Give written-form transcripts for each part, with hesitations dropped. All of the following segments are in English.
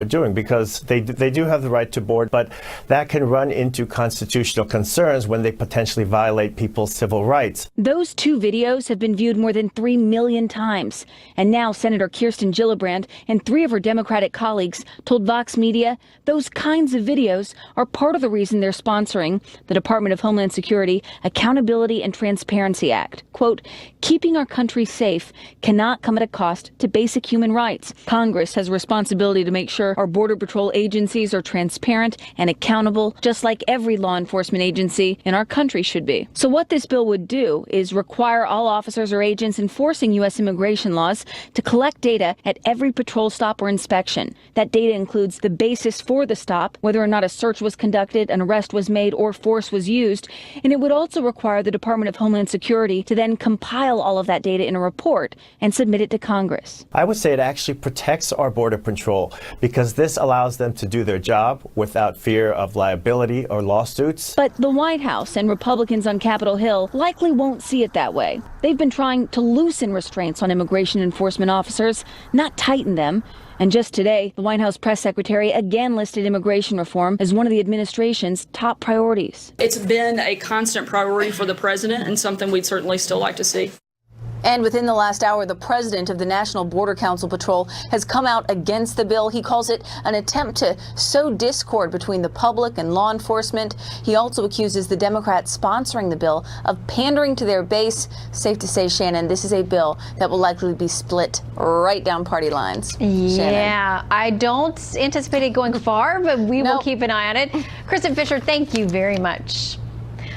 doing, because they do have the right to board, but that can run into constitutional concerns when they potentially violate people's civil rights. Those two videos have been viewed more than 3 million times. And now Senator Kirsten Gillibrand and 3 of her Democratic colleagues told Vox Media those kinds of videos are part of the reason they're sponsoring the Department of Homeland Security Accountability and Transparency Act. Quote, keeping our country safe cannot come at a cost to basic human rights. Congress has a responsibility to make sure our Border Patrol agencies are transparent and accountable, just like every law enforcement agency in our country should be. So what this bill would do is require all officers or agents enforcing U.S. immigration laws to collect data at every patrol stop or inspection. That data includes the basis for the stop, whether or not a search was conducted, an arrest was made, or force was used. And it would also require the Department of Homeland Security to then compile all of that data in a report and submit it to Congress. I would say it actually protects our Border Patrol, because this allows them to do their job without fear of liability or lawsuits. But the White House and Republicans on Capitol Hill likely won't see it that way. They've been trying to loosen restraints on immigration enforcement officers, not tighten them. And just today, the White House press secretary again listed immigration reform as one of the administration's top priorities. It's been a constant priority for the president and something we'd certainly still like to see. And within the last hour, the president of the National Border Council Patrol has come out against the bill. He calls it an attempt to sow discord between the public and law enforcement. He also accuses the Democrats sponsoring the bill of pandering to their base. Safe to say, Shannon, this is a bill that will likely be split right down party lines. Yeah, I don't anticipate it going far, but we will keep an eye on it. Kristen Fisher, thank you very much.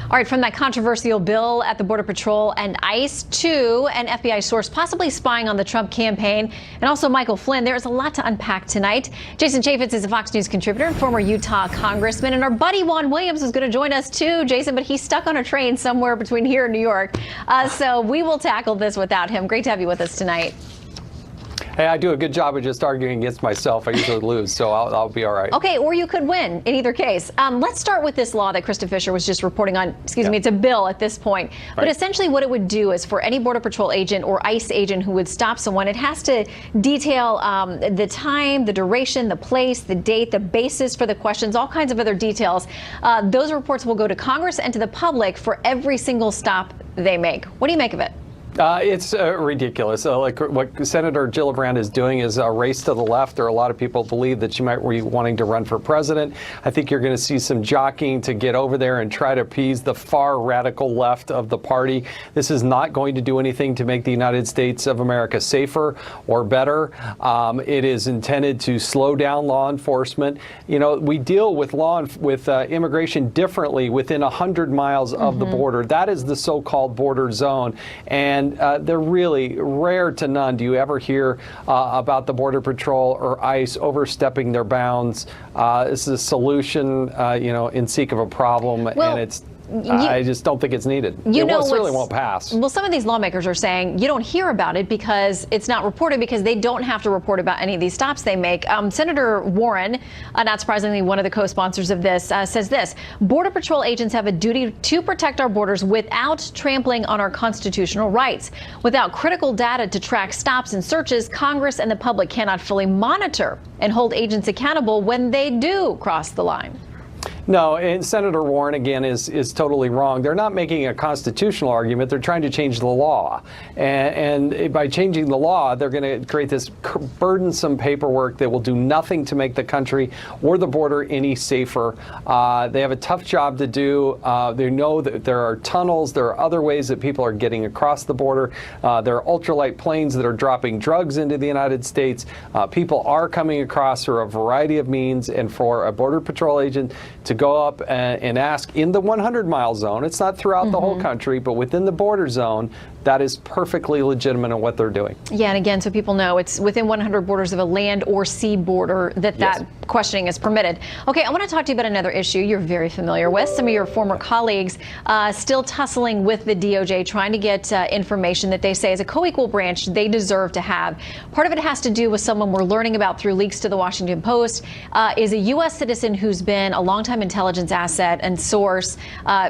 All right, from that controversial bill at the Border Patrol and ICE to an FBI source possibly spying on the Trump campaign, and also Michael Flynn, there is a lot to unpack tonight. Jason Chaffetz is a Fox News contributor and former Utah congressman, and our buddy Juan Williams is going to join us too, Jason, but he's stuck on a train somewhere between here and New York. So we will tackle this without him. Great to have you with us tonight. Hey, I do a good job of just arguing against myself. I usually lose, so I'll be all right. Okay, or you could win in either case. Let's start with this law that Kristen Fisher was just reporting on. Excuse me, it's a bill at this point. But essentially what it would do is for any Border Patrol agent or ICE agent who would stop someone, it has to detail the time, the duration, the place, the date, the basis for the questions, all kinds of other details. Those reports will go to Congress and to the public for every single stop they make. What do you make of it? It's ridiculous. Like what Senator Gillibrand is doing is a race to the left. There are a lot of people believe that she might be wanting to run for president. I think you're going to see some jockeying to get over there and try to appease the far radical left of the party. This is not going to do anything to make the United States of America safer or better. It is intended to slow down law enforcement. You know, we deal with immigration differently within 100 miles of the border. That is the so-called border zone. And they're really rare to none. Do you ever hear about the Border Patrol or ICE overstepping their bounds? This is a solution, in seek of a problem, and it's. I just don't think it's needed. It certainly won't pass. Well, some of these lawmakers are saying you don't hear about it because it's not reported, because they don't have to report about any of these stops they make. Senator Warren, not surprisingly one of the co-sponsors of this, says this: Border Patrol agents have a duty to protect our borders without trampling on our constitutional rights. Without critical data to track stops and searches, Congress and the public cannot fully monitor and hold agents accountable when they do cross the line. No, and Senator Warren, again, is totally wrong. They're not making a constitutional argument. They're trying to change the law. And by changing the law, they're going to create this burdensome paperwork that will do nothing to make the country or the border any safer. They have a tough job to do. They know that there are tunnels. There are other ways that people are getting across the border. There are ultralight planes that are dropping drugs into the United States. People are coming across through a variety of means. And for a Border Patrol agent to go up and ask in the 100-mile zone, it's not throughout the whole country, but within the border zone, that is perfectly legitimate in what they're doing. Yeah, and again, so people know it's within 100 borders of a land or sea border that questioning is permitted. Okay, I want to talk to you about another issue you're very familiar with. Some of your former colleagues still tussling with the DOJ, trying to get information that they say is a co-equal branch they deserve to have. Part of it has to do with someone we're learning about through leaks to the Washington Post, is a U.S. citizen who's been a longtime intelligence asset and source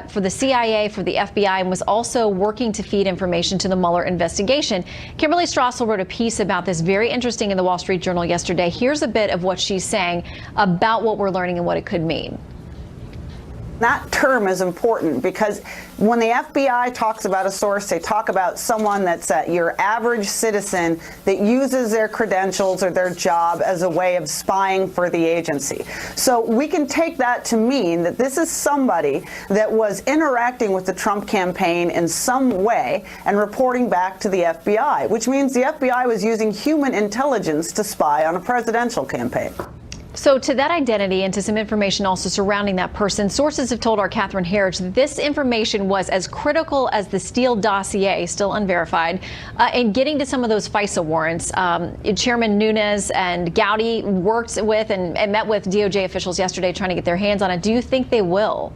for the CIA, for the FBI, and was also working to feed information relation to the Mueller investigation. Kimberly Strassel wrote a piece about this, very interesting, in the Wall Street Journal yesterday. Here's a bit of what she's saying about what we're learning and what it could mean. That term is important because when the FBI talks about a source, they talk about someone that's your average citizen that uses their credentials or their job as a way of spying for the agency. So we can take that to mean that this is somebody that was interacting with the Trump campaign in some way and reporting back to the FBI, which means the FBI was using human intelligence to spy on a presidential campaign. So to that identity and to some information also surrounding that person, sources have told our Catherine Herridge that this information was as critical as the Steele dossier, still unverified, in getting to some of those FISA warrants. Chairman Nunes and Gowdy worked with and met with DOJ officials yesterday trying to get their hands on it. Do you think they will?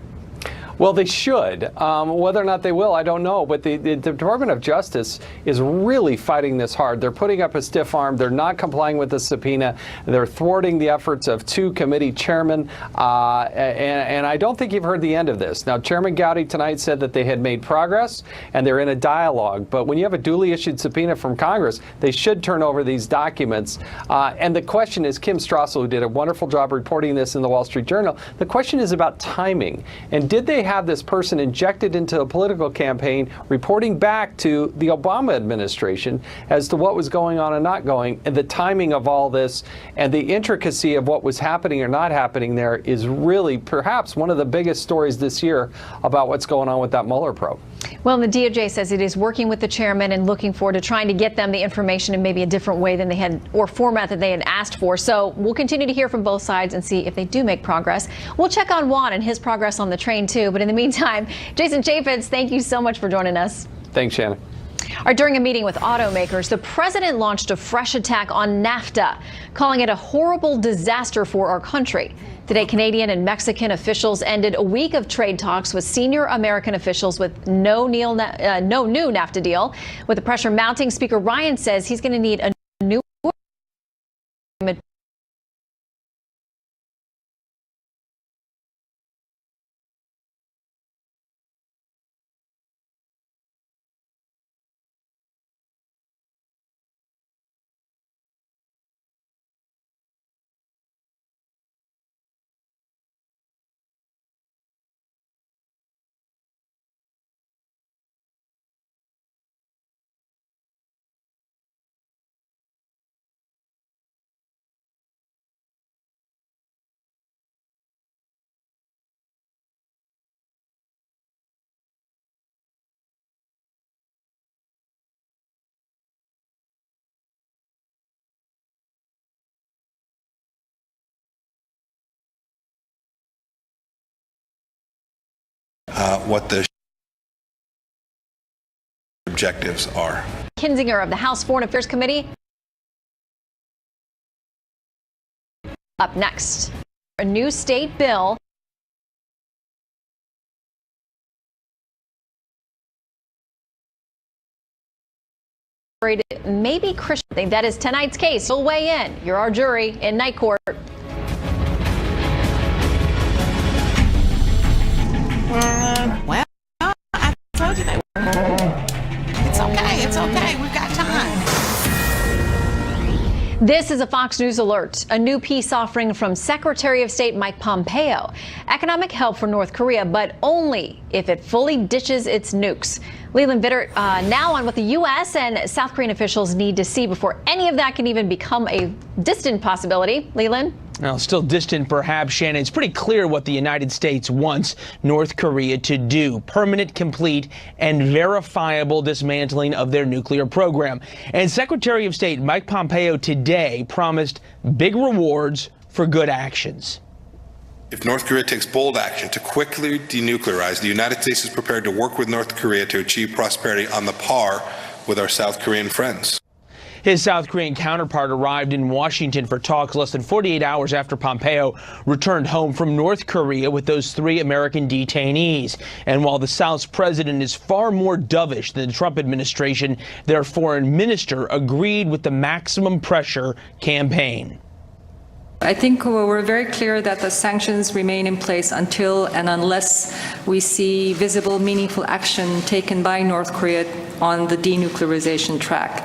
Well, they should. Whether or not they will, I don't know. But the Department of Justice is really fighting this hard. They're putting up a stiff arm. They're not complying with the subpoena. They're thwarting the efforts of 2 committee chairmen. And I don't think you've heard the end of this. Now, Chairman Gowdy tonight said that they had made progress and they're in a dialogue. But when you have a duly issued subpoena from Congress, they should turn over these documents. And the question is, Kim Strassel, who did a wonderful job reporting this in the Wall Street Journal, the question is about timing. And did they have this person injected into a political campaign reporting back to the Obama administration as to what was going on and not going, and the timing of all this and the intricacy of what was happening or not happening there is really perhaps one of the biggest stories this year about what's going on with that Mueller probe. Well, the DOJ says it is working with the chairman and looking forward to trying to get them the information in maybe a different way than they had, or format that they had asked for. So we'll continue to hear from both sides and see if they do make progress. We'll check on Juan and his progress on the train, too. But in the meantime, Jason Chaffetz, thank you so much for joining us. Thanks, Shannon. During a meeting with automakers, the president launched a fresh attack on NAFTA, calling it a horrible disaster for our country. Today, Canadian and Mexican officials ended a week of trade talks with senior American officials with no new NAFTA deal. With the pressure mounting, Speaker Ryan says he's going to need a new agreement. What the objectives are. Kinzinger of the House Foreign Affairs Committee. Up next, a new state bill maybe Christian. That is tonight's case. You'll weigh in. You're our jury in night court. Well, I told you they were. It's okay. It's okay. We've got time. This is a Fox News alert. A new peace offering from Secretary of State Mike Pompeo. Economic help for North Korea, but only if it fully ditches its nukes. Leland Vittert now on what the U.S. and South Korean officials need to see before any of that can even become a distant possibility. Leland? Well, still distant, perhaps, Shannon. It's pretty clear what the United States wants North Korea to do. Permanent, complete, and verifiable dismantling of their nuclear program. And Secretary of State Mike Pompeo today promised big rewards for good actions. If North Korea takes bold action to quickly denuclearize, the United States is prepared to work with North Korea to achieve prosperity on the par with our South Korean friends. His South Korean counterpart arrived in Washington for talks less than 48 hours after Pompeo returned home from North Korea with those 3 American detainees. And while the South's president is far more dovish than the Trump administration, their foreign minister agreed with the maximum pressure campaign. I think we're very clear that the sanctions remain in place until and unless we see visible, meaningful action taken by North Korea on the denuclearization track.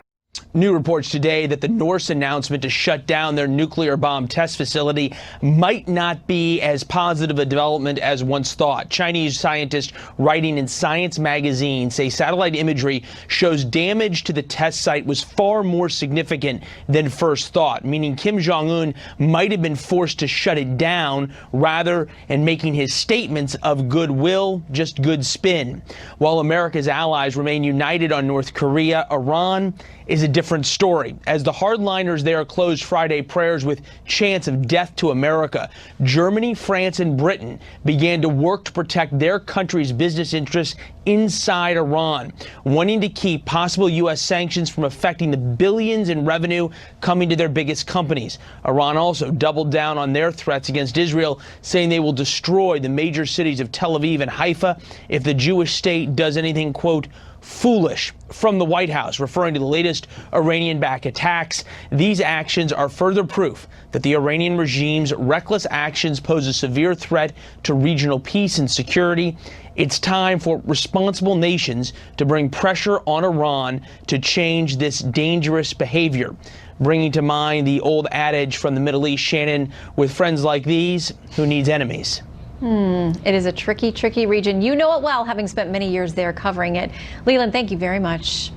New reports today that the North's announcement to shut down their nuclear bomb test facility might not be as positive a development as once thought. Chinese scientists writing in Science magazine say satellite imagery shows damage to the test site was far more significant than first thought, meaning Kim Jong-un might have been forced to shut it down rather than making his statements of goodwill just good spin. While America's allies remain united on North Korea, Iran is a different story. As the hardliners there closed Friday prayers with chants of death to America, Germany, France, and Britain began to work to protect their country's business interests inside Iran, wanting to keep possible U.S. sanctions from affecting the billions in revenue coming to their biggest companies. Iran also doubled down on their threats against Israel, saying they will destroy the major cities of Tel Aviv and Haifa if the Jewish state does anything, quote, foolish. From the White House, referring to the latest Iranian-backed attacks, these actions are further proof that the Iranian regime's reckless actions pose a severe threat to regional peace and security. It's time for responsible nations to bring pressure on Iran to change this dangerous behavior. Bringing to mind the old adage from the Middle East, Shannon, with friends like these, who needs enemies? It is a tricky, tricky region. You know it well, having spent many years there covering it. Leland, thank you very much.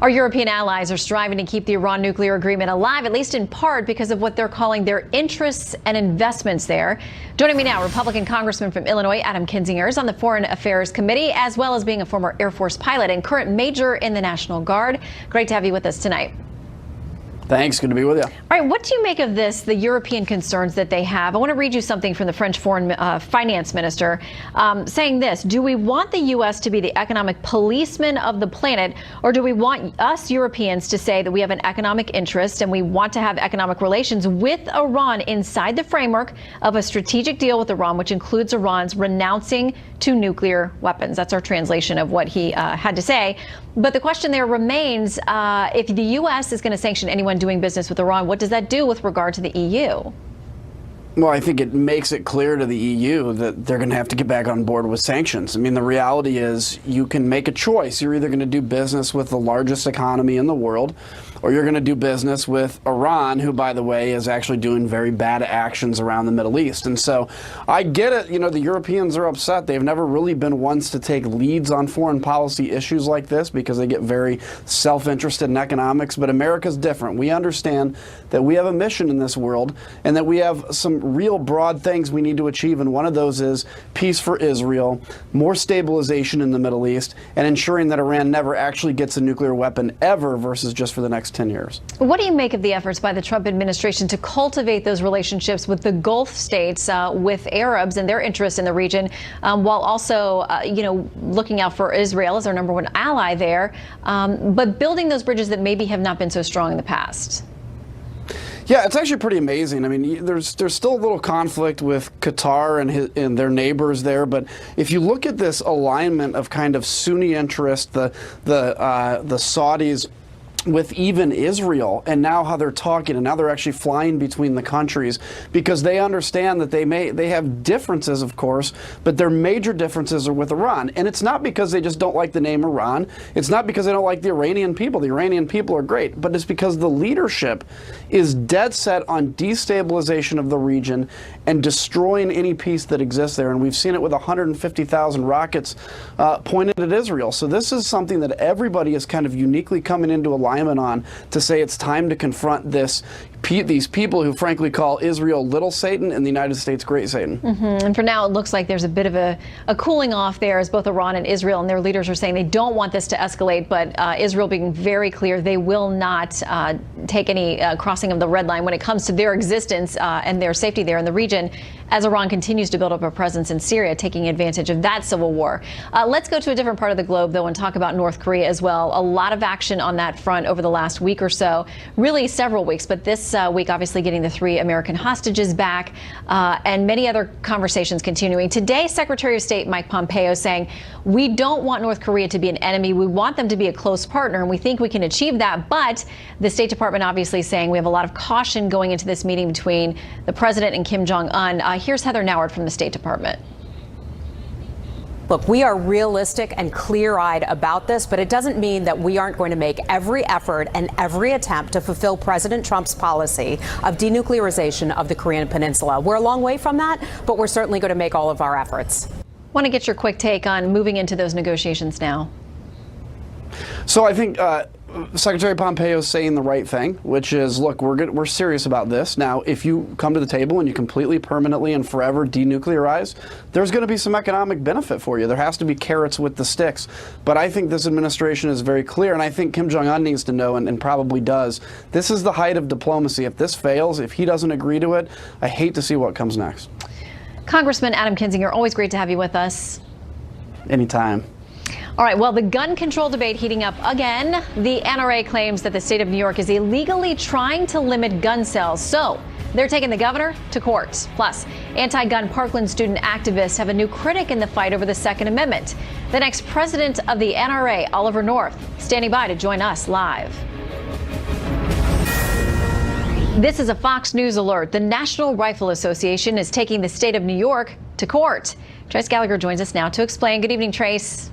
Our European allies are striving to keep the Iran nuclear agreement alive, at least in part because of what they're calling their interests and investments there. Joining me now, Republican Congressman from Illinois, Adam Kinzinger, is on the Foreign Affairs Committee, as well as being a former Air Force pilot and current major in the National Guard. Great to have you with us tonight. Thanks. Good to be with you. All right. What do you make of this, the European concerns that they have? I want to read you something from the French foreign finance minister saying this. Do we want the U.S. to be the economic policeman of the planet, or do we want us Europeans to say that we have an economic interest and we want to have economic relations with Iran inside the framework of a strategic deal with Iran, which includes Iran's renouncing to nuclear weapons? That's our translation of what he had to say. But the question there remains, if the U.S. is going to sanction anyone doing business with Iran, what does that do with regard to the EU? Well, I think it makes it clear to the EU that they're going to have to get back on board with sanctions. I mean, the reality is you can make a choice. You're either going to do business with the largest economy in the world, or you're going to do business with Iran, who, by the way, is actually doing very bad actions around the Middle East. And so I get it. You know, the Europeans are upset. They've never really been ones to take leads on foreign policy issues like this because they get very self-interested in economics. But America's different. We understand that we have a mission in this world and that we have some real broad things we need to achieve. And one of those is peace for Israel, more stabilization in the Middle East, and ensuring that Iran never actually gets a nuclear weapon ever versus just for the next 10 years. What do you make of the efforts by the Trump administration to cultivate those relationships with the Gulf states, with Arabs and their interest in the region, while also, looking out for Israel as our number one ally there, but building those bridges that maybe have not been so strong in the past? Yeah, it's actually pretty amazing. I mean, there's still a little conflict with Qatar and their neighbors there, but if you look at this alignment of kind of Sunni interest, the Saudis with even Israel, and now how they're talking, and now they're actually flying between the countries because they understand that they have differences, of course, but their major differences are with Iran. And it's not because they just don't like the name Iran. It's not because they don't like the Iranian people. The Iranian people are great, but it's because the leadership is dead set on destabilization of the region and destroying any peace that exists there. And we've seen it with 150,000 rockets pointed at Israel. So this is something that everybody is kind of uniquely coming into alignment on to say it's time to confront these people who frankly call Israel little Satan and the United States great Satan. And for now, it looks like there's a bit of a cooling off there as both Iran and Israel and their leaders are saying they don't want this to escalate, but Israel being very clear they will not take any crossing of the red line when it comes to their existence and their safety there in the region as Iran continues to build up a presence in Syria, taking advantage of that civil war. Let's go to a different part of the globe, though, and talk about North Korea as well. A lot of action on that front over the last week or so, really several weeks, but this week obviously getting the 3 American hostages back and many other conversations continuing. Today, Secretary of State Mike Pompeo saying, we don't want North Korea to be an enemy. We want them to be a close partner, and we think we can achieve that. But the State Department obviously saying we have a lot of caution going into this meeting between the president and Kim Jong-un. Here's Heather Nauert from the State Department. Look, we are realistic and clear-eyed about this, but it doesn't mean that we aren't going to make every effort and every attempt to fulfill President Trump's policy of denuclearization of the Korean Peninsula. We're a long way from that, but we're certainly going to make all of our efforts. Want to get your quick take on moving into those negotiations now? So I think Secretary Pompeo is saying the right thing, which is, look, we're serious about this. Now, if you come to the table and you completely, permanently, and forever denuclearize, there's going to be some economic benefit for you. There has to be carrots with the sticks. But I think this administration is very clear, and I think Kim Jong-un needs to know, and probably does, this is the height of diplomacy. If this fails, if he doesn't agree to it, I hate to see what comes next. Congressman Adam Kinzinger, always great to have you with us. Anytime. All right, well, the gun control debate heating up again. The NRA claims that the state of New York is illegally trying to limit gun sales, so they're taking the governor to court. Plus, anti-gun Parkland student activists have a new critic in the fight over the Second Amendment. The next president of the NRA, Oliver North, standing by to join us live. This is a Fox News alert. The National Rifle Association is taking the state of New York to court. Trace Gallagher joins us now to explain. Good evening, Trace.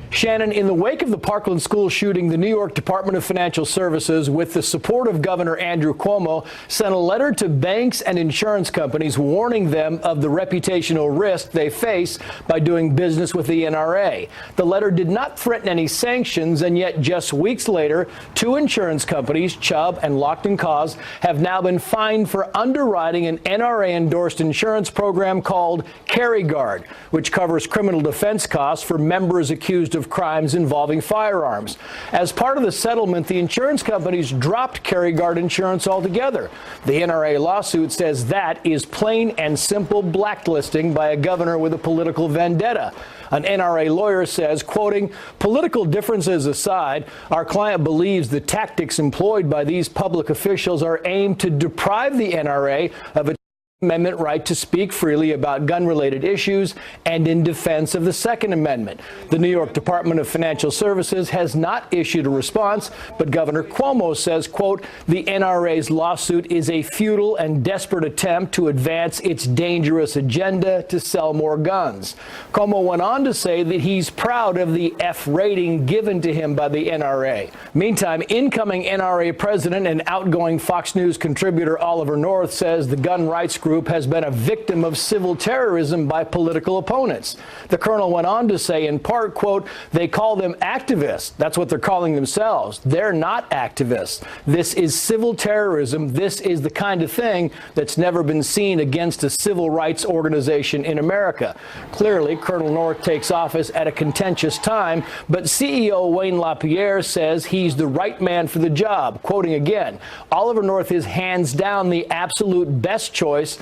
Shannon, in the wake of the Parkland school shooting, the New York Department of Financial Services, with the support of Governor Andrew Cuomo, sent a letter to banks and insurance companies warning them of the reputational risk they face by doing business with the NRA. The letter did not threaten any sanctions, and yet just weeks later, two insurance companies, Chubb and Lockton Cause, have now been fined for underwriting an NRA-endorsed insurance program called Carry Guard, which covers criminal defense costs for members accused of crimes involving firearms. As part of the settlement, the insurance companies dropped Carry Guard insurance altogether. The NRA lawsuit says that is plain and simple blacklisting by a governor with a political vendetta. An NRA lawyer says, quoting, "Political differences aside, our client believes the tactics employed by these public officials are aimed to deprive the NRA of its Amendment right to speak freely about gun-related issues and in defense of the Second Amendment." The New York Department of Financial Services has not issued a response, but Governor Cuomo says, quote, "The NRA's lawsuit is a futile and desperate attempt to advance its dangerous agenda to sell more guns." Cuomo went on to say that he's proud of the F rating given to him by the NRA. Meantime, incoming NRA president and outgoing Fox News contributor Oliver North says the gun rights group has been a victim of civil terrorism by political opponents. The colonel went on to say, in part, quote, "They call them activists. That's what they're calling themselves. They're not activists. This is civil terrorism. This is the kind of thing that's never been seen against a civil rights organization in America." Clearly, Colonel North takes office at a contentious time, but CEO Wayne LaPierre says he's the right man for the job. Quoting again, "Oliver North is hands down the absolute best choice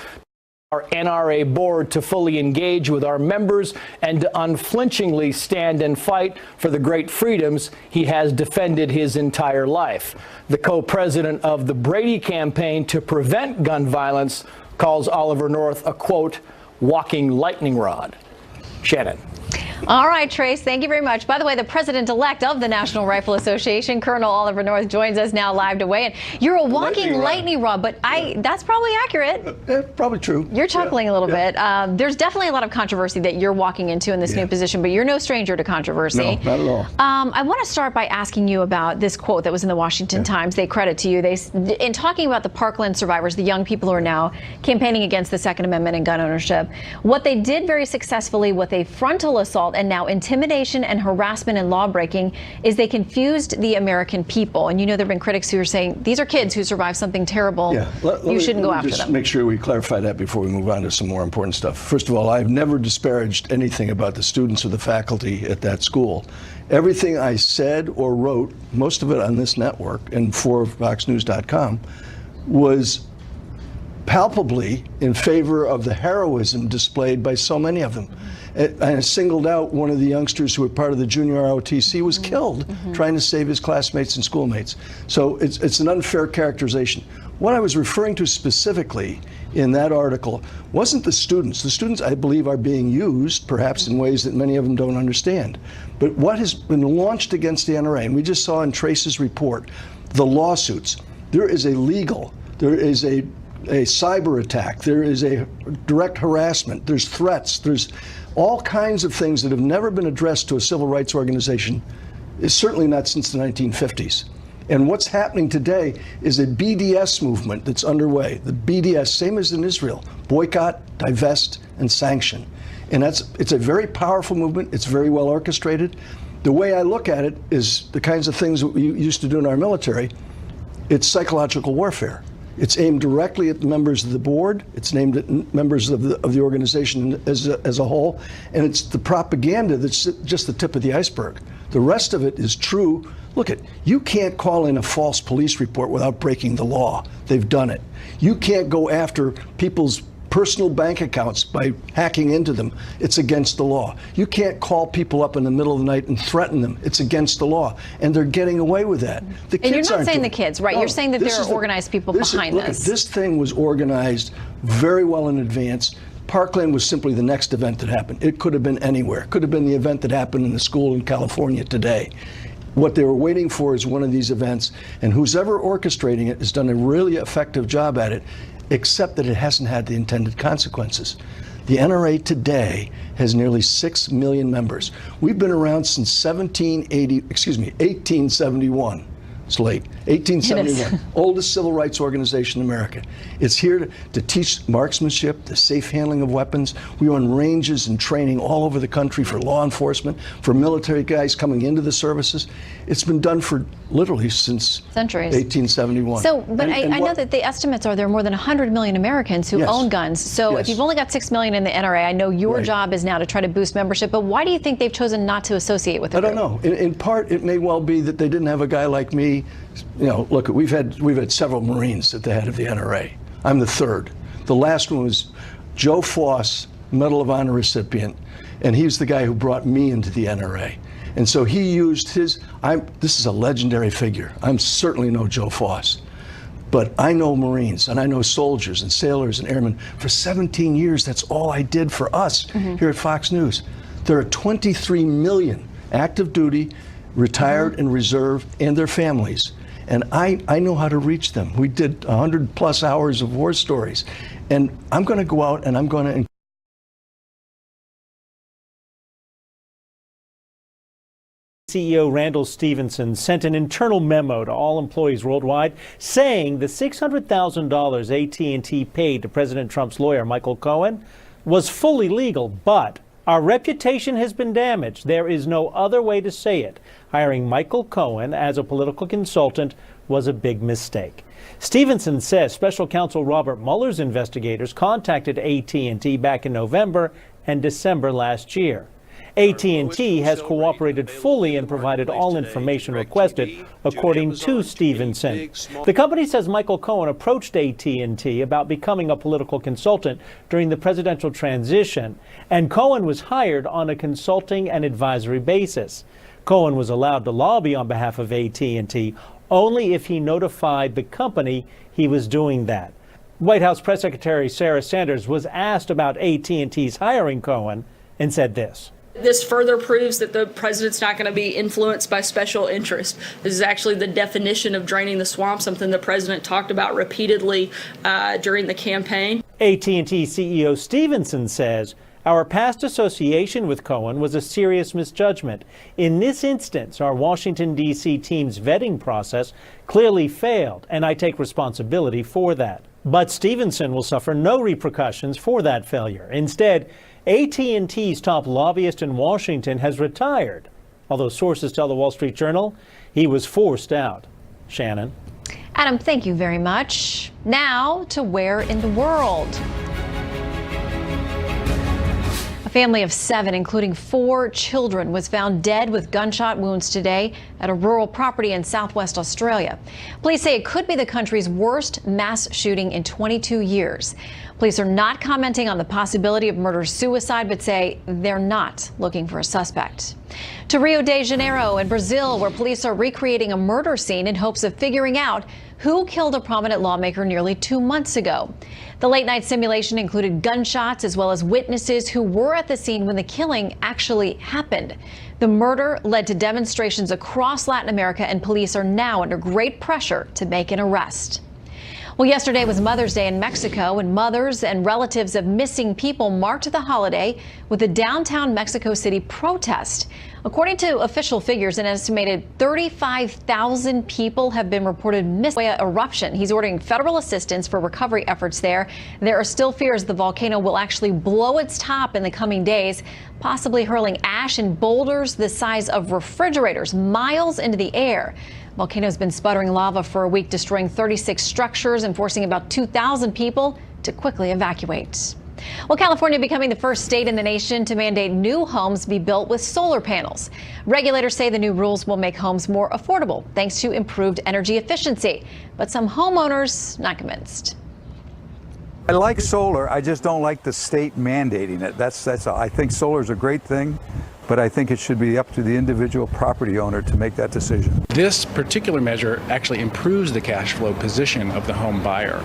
our NRA board to fully engage with our members and to unflinchingly stand and fight for the great freedoms he has defended his entire life." The co-president of the Brady campaign to prevent gun violence calls Oliver North a, quote, "walking lightning rod." Shannon. All right, Trace, thank you very much. By the way, the president-elect of the National Rifle Association, Colonel Oliver North, joins us now live to weigh in. You're a walking lightning rod, but that's probably accurate. Probably true. You're chuckling a little bit. There's definitely a lot of controversy that you're walking into in this new position, but you're no stranger to controversy. No, not at all. I want to start by asking you about this quote that was in the Washington Times. They credit to you. In talking about the Parkland survivors, the young people who are now campaigning against the Second Amendment and gun ownership, what they did very successfully with a frontal assault and now intimidation and harassment and law breaking is they confused the American people. And you know there have been critics who are saying these are kids who survived something terrible. Yeah. You shouldn't go after just them. Make sure we clarify that before we move on to some more important stuff. First of all, I've never disparaged anything about the students or the faculty at that school. Everything I said or wrote, most of it on this network and for FoxNews.com, was palpably in favor of the heroism displayed by so many of them. I singled out one of the youngsters who were part of the junior ROTC was killed trying to save his classmates and schoolmates. So it's an unfair characterization. What I was referring to specifically in that article wasn't the students. The students, I believe, are being used, perhaps in ways that many of them don't understand. But what has been launched against the NRA, and we just saw in Trace's report, the lawsuits. There is a a cyber attack, there is a direct harassment, there's threats, there's all kinds of things that have never been addressed to a civil rights organization, certainly not since the 1950s. And what's happening today is a BDS movement that's underway. The BDS, same as in Israel, boycott, divest, and sanction. And it's a very powerful movement. It's very well orchestrated. The way I look at it is the kinds of things that we used to do in our military. It's psychological warfare. It's aimed directly at the members of the board. It's aimed at members of the organization as a whole. And it's the propaganda that's just the tip of the iceberg. The rest of it is true. Look, you can't call in a false police report without breaking the law. They've done it. You can't go after people's personal bank accounts by hacking into them. It's against the law. You can't call people up in the middle of the night and threaten them. It's against the law. And they're getting away with that. The kids and you're not aren't saying doing the kids, right? No, You're saying that there are organized people behind this. This thing was organized very well in advance. Parkland was simply the next event that happened. It could have been anywhere. It could have been the event that happened in the school in California today. What they were waiting for is one of these events, and who's ever orchestrating it has done a really effective job at it, except that it hasn't had the intended consequences. The NRA today has nearly 6 million members. We've been around since 1871. It's late. 1871. Oldest civil rights organization in America. It's here to teach marksmanship, the safe handling of weapons. We run ranges and training all over the country for law enforcement, for military guys coming into the services. It's been done for literally since centuries. 1871. So, but I know that the estimates are there are more than 100 million Americans who own guns. So if you've only got 6 million in the NRA, I know your job is now to try to boost membership, but why do you think they've chosen not to associate with it? I don't know. In part, it may well be that they didn't have a guy like me. You know, look, we've had several Marines at the head of the NRA. I'm the third. The last one was Joe Foss, Medal of Honor recipient, and he's the guy who brought me into the NRA. And so he used his, this is a legendary figure. I'm certainly no Joe Foss, but I know Marines and I know soldiers and sailors and airmen. For 17 years, that's all I did for us here at Fox News. There are 23 million active duty, retired and reserve, and their families. And I know how to reach them. We did 100+ hours of war stories. And I'm going to go out and I'm going to CEO Randall Stephenson sent an internal memo to all employees worldwide saying the $600,000 AT&T paid to President Trump's lawyer, Michael Cohen, was fully legal, but our reputation has been damaged. There is no other way to say it. Hiring Michael Cohen as a political consultant was a big mistake. Stephenson says special counsel Robert Mueller's investigators contacted AT&T back in November and December last year. AT&T has cooperated fully and provided all information requested, according to Stephenson. The company says Michael Cohen approached AT&T about becoming a political consultant during the presidential transition, and Cohen was hired on a consulting and advisory basis. Cohen was allowed to lobby on behalf of AT&T only if he notified the company he was doing that. White House Press Secretary Sarah Sanders was asked about AT&T's hiring Cohen and said this. This further proves that the president's not going to be influenced by special interest. This is actually the definition of draining the swamp, something the president talked about repeatedly during the campaign. AT&T CEO Stephenson says, our past association with Cohen was a serious misjudgment. In this instance, our Washington, D.C. team's vetting process clearly failed, and I take responsibility for that. But Stephenson will suffer no repercussions for that failure. Instead, AT&T's top lobbyist in Washington has retired, although sources tell the Wall Street Journal he was forced out. Shannon. Adam, thank you very much. Now to where in the world? A family of 7, including 4 children, was found dead with gunshot wounds today at a rural property in southwest Australia. Police say it could be the country's worst mass shooting in 22 years. Police are not commenting on the possibility of murder-suicide, but say they're not looking for a suspect. To Rio de Janeiro in Brazil, where police are recreating a murder scene in hopes of figuring out who killed a prominent lawmaker nearly 2 months ago. The late-night simulation included gunshots as well as witnesses who were at the scene when the killing actually happened. The murder led to demonstrations across Latin America, and police are now under great pressure to make an arrest. Well, yesterday was Mother's Day in Mexico, and mothers and relatives of missing people marked the holiday with a downtown Mexico City protest. According to official figures, an estimated 35,000 people have been reported missing by an eruption. He's ordering federal assistance for recovery efforts there. There are still fears the volcano will actually blow its top in the coming days, possibly hurling ash and boulders the size of refrigerators miles into the air. Volcano's been sputtering lava for a week, destroying 36 structures and forcing about 2,000 people to quickly evacuate. Well, California becoming the first state in the nation to mandate new homes be built with solar panels. Regulators say the new rules will make homes more affordable thanks to improved energy efficiency. But some homeowners not convinced. I like solar. I just don't like the state mandating it. That's all. I think solar is a great thing, but I think it should be up to the individual property owner to make that decision. This particular measure actually improves the cash flow position of the home buyer.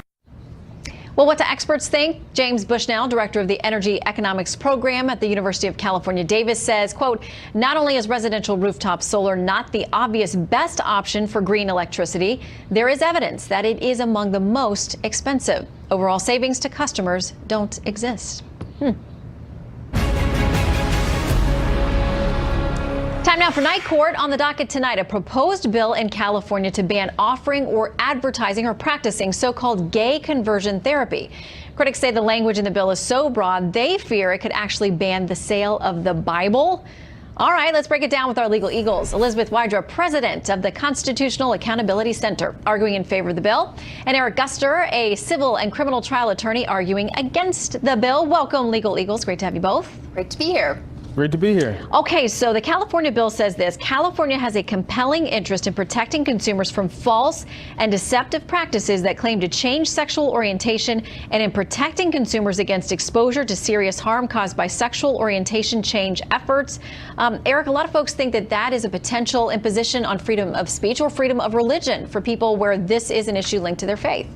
Well, what do experts think? James Bushnell, director of the Energy Economics Program at the University of California, Davis, says, quote, not only is residential rooftop solar not the obvious best option for green electricity, there is evidence that it is among the most expensive. Overall savings to customers don't exist. Time now for Night Court. On the docket tonight, a proposed bill in California to ban offering or advertising or practicing so-called gay conversion therapy. Critics say the language in the bill is so broad they fear it could actually ban the sale of the Bible. All right, let's break it down with our legal eagles. Elizabeth Wydra, president of the Constitutional Accountability Center, arguing in favor of the bill, and Eric Guster, a civil and criminal trial attorney, arguing against the bill. Welcome, legal eagles. Great to have you both. Great to be here. Great to be here. Okay, so the California bill says this. California has a compelling interest in protecting consumers from false and deceptive practices that claim to change sexual orientation and in protecting consumers against exposure to serious harm caused by sexual orientation change efforts. Eric, a lot of folks think that that is a potential imposition on freedom of speech or freedom of religion for people where this is an issue linked to their faith.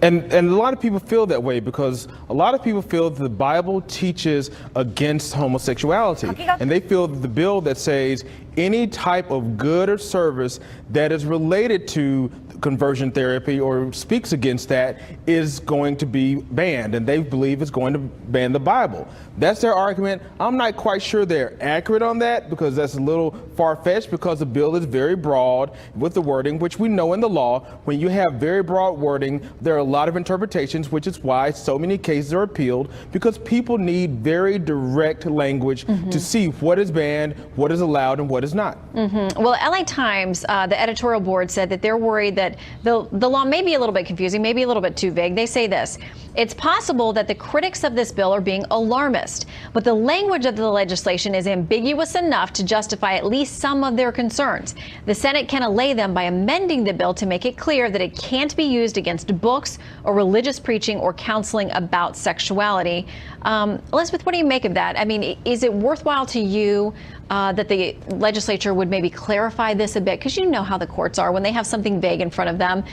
And a lot of people feel that way because a lot of people feel that the Bible teaches against homosexuality. And they feel that the bill that says any type of good or service that is related to conversion therapy or speaks against that is going to be banned, and they believe it's going to ban the Bible. That's their argument. I'm not quite sure they're accurate on that because that's a little far-fetched because the bill is very broad with the wording, which we know in the law, when you have very broad wording, there are a lot of interpretations, which is why so many cases are appealed, because people need very direct language to see what is banned, what is allowed, and what is not. Well, LA Times, the editorial board said that they're worried that the law may be a little bit confusing, maybe a little bit too vague. They say this: it's possible that the critics of this bill are being alarmist, but the language of the legislation is ambiguous enough to justify at least some of their concerns. The Senate can allay them by amending the bill to make it clear that it can't be used against books or religious preaching or counseling about sexuality. Elizabeth, what do you make of that? I mean, is it worthwhile to you that the legislature would maybe clarify this a bit? Because you know how the courts are when they have something vague in front of them.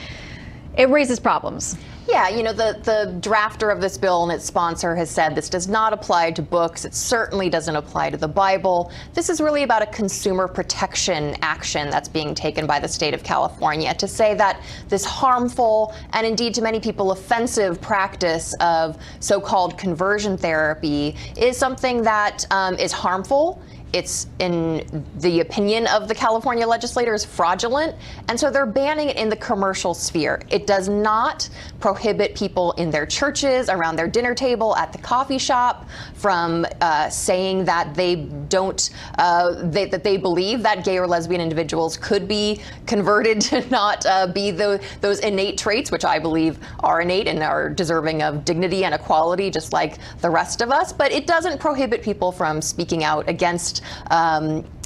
It raises problems. Yeah, you know, the drafter of this bill and its sponsor has said this does not apply to books. It certainly doesn't apply to the Bible. This is really about a consumer protection action that's being taken by the state of California to say that this harmful and indeed to many people offensive practice of so-called conversion therapy is something that is harmful. It's, in the opinion of the California legislators, fraudulent, and so they're banning it in the commercial sphere. It does not prohibit people in their churches, around their dinner table, at the coffee shop from saying that they don't, that they believe that gay or lesbian individuals could be converted to not be those innate traits, which I believe are innate and are deserving of dignity and equality, just like the rest of us. But it doesn't prohibit people from speaking out against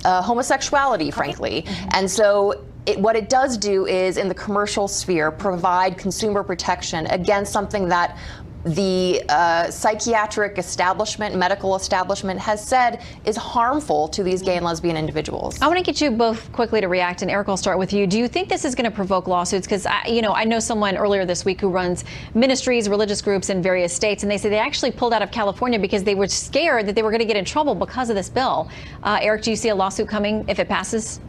homosexuality, frankly. And so what it does do is, in the commercial sphere, provide consumer protection against something that the psychiatric establishment, medical establishment has said is harmful to these gay and lesbian individuals. I want to get you both quickly to react, and Eric, I'll start with you. Do you think this is going to provoke lawsuits? Because I know someone earlier this week who runs ministries, religious groups in various states, and they say they actually pulled out of California because they were scared that they were going to get in trouble because of this bill. Eric, do you see a lawsuit coming if it passes?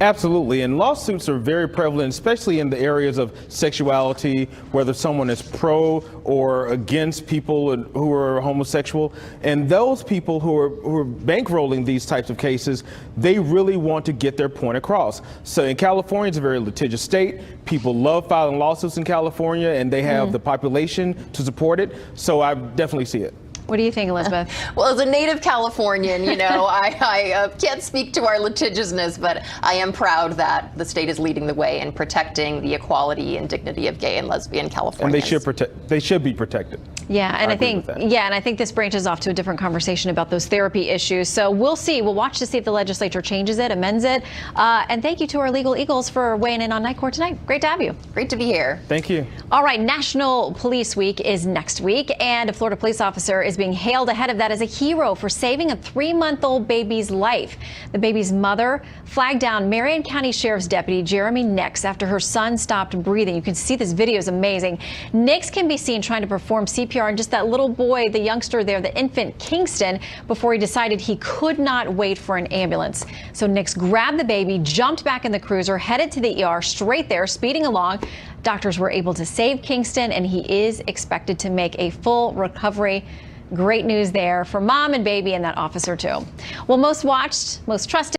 Absolutely, and lawsuits are very prevalent, especially in the areas of sexuality, whether someone is pro or against people who are homosexual. And those people who are bankrolling these types of cases, they really want to get their point across. So in California, it's a very litigious state. People love filing lawsuits in California, and they have the population to support it. So I definitely see it. What do you think, Elizabeth? Well, as a native Californian, you know, I can't speak to our litigiousness, but I am proud that the state is leading the way in protecting the equality and dignity of gay and lesbian Californians. And they should be protected. Yeah, and I think this branches off to a different conversation about those therapy issues. So we'll see. We'll watch to see if the legislature changes it, amends it. And thank you to our legal eagles for weighing in on Night Court tonight. Great to have you. Great to be here. Thank you. All right, National Police Week is next week, and a Florida police officer is being hailed ahead of that as a hero for saving a 3-month-old baby's life. The baby's mother flagged down Marion County Sheriff's Deputy Jeremy Nix after her son stopped breathing. You can see this video is amazing. Nix can be seen trying to perform CPR on just that little boy, the youngster there, the infant Kingston, before he decided he could not wait for an ambulance. So Nix grabbed the baby, jumped back in the cruiser, headed to the ER straight there, speeding along. Doctors were able to save Kingston, and he is expected to make a full recovery. Great news there for mom and baby and that officer too. Well, most watched, most trusted.